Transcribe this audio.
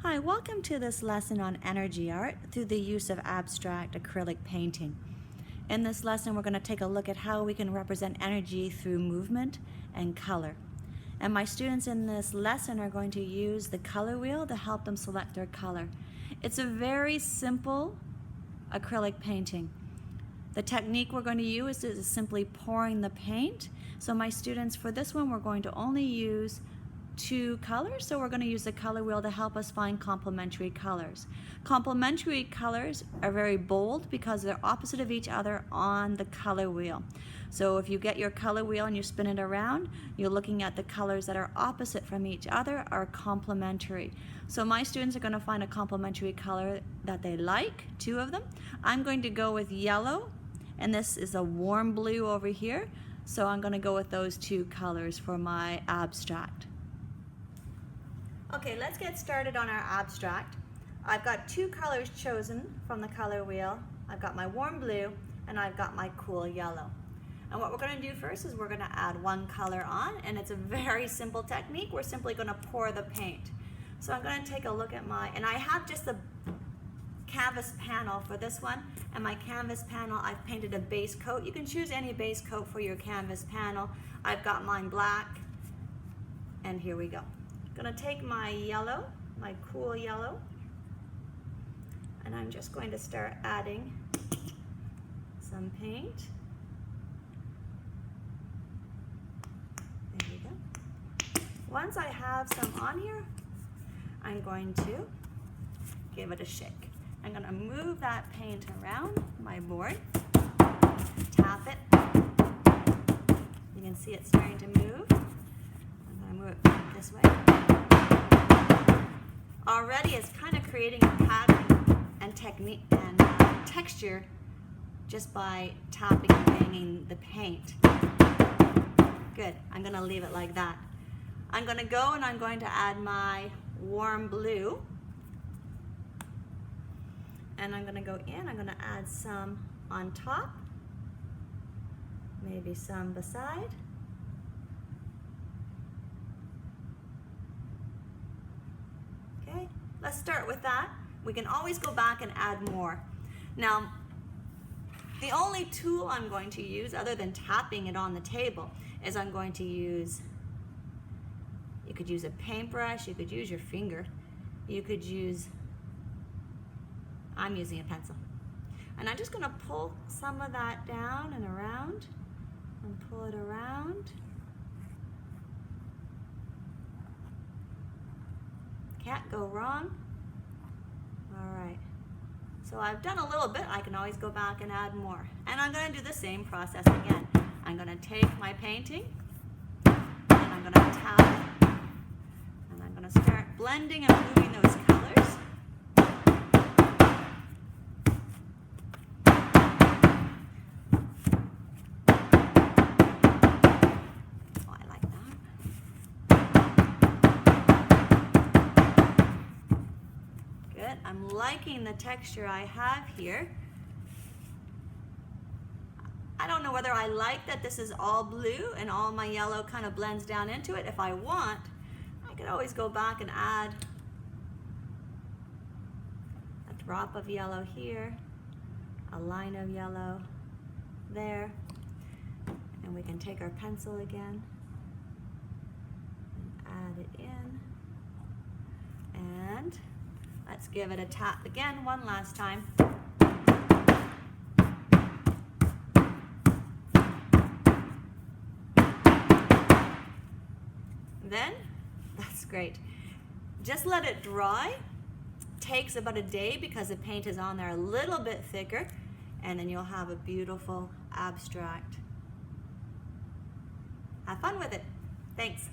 Hi, welcome to this lesson on energy art through the use of abstract acrylic painting. In this lesson, we're going to take a look at how we can represent energy through movement and color. And my students in this lesson are going to use the color wheel to help them select their color. It's a very simple acrylic painting. The technique we're going to use is simply pouring the paint. So my students, for this one, we're going to only use two colors, so we're going to use the color wheel to help us find complementary colors. Complementary colors are very bold because they're opposite of each other on the color wheel. So if you get your color wheel and you spin it around, you're looking at the colors that are opposite from each other are complementary. So my students are going to find a complementary color that they like, two of them. I'm going to go with yellow, and this is a warm blue over here. So I'm going to go with those two colors for my abstract. Okay, let's get started on our abstract. I've got two colors chosen from the color wheel. I've got my warm blue and I've got my cool yellow. And what we're going to do first is we're going to add one color on, and it's a very simple technique. We're simply going to pour the paint. So I'm going to take a look at and I have just the canvas panel for this one, and my canvas panel I've painted a base coat. You can choose any base coat for your canvas panel. I've got mine black, and here we go. I'm going to take my yellow, my cool yellow, and I'm just going to start adding some paint. There you go. Once I have some on here, I'm going to give it a shake. I'm going to move that paint around my board, tap it. You can see it's starting to move. I'm going to move it this way. Already it's kind of creating a pattern and technique and texture just by tapping and banging the paint. Good. I'm going to leave it like that. I'm going to go and I'm going to add my warm blue. And I'm going to go in, I'm going to add some on top, maybe some beside. Okay, let's start with that. We can always go back and add more. Now, the only tool I'm going to use other than tapping it on the table is I'm going to use, you could use a paintbrush, you could use your finger, you could use, I'm using a pencil. And I'm just going to pull some of that down and around and pull it around. Can't go wrong. All right. So I've done a little bit. I can always go back and add more. And I'm going to do the same process again. I'm going to take my painting and I'm going to tap it. And I'm going to start blending and moving those colors. I'm liking the texture I have here. I don't know whether I like that this is all blue and all my yellow kind of blends down into it. If I want, I could always go back and add a drop of yellow here, a line of yellow there, and we can take our pencil again and add it in, and let's give it a tap again one last time. Then, that's great. Just let it dry. Takes about a day because the paint is on there a little bit thicker, and then you'll have a beautiful abstract. Have fun with it. Thanks.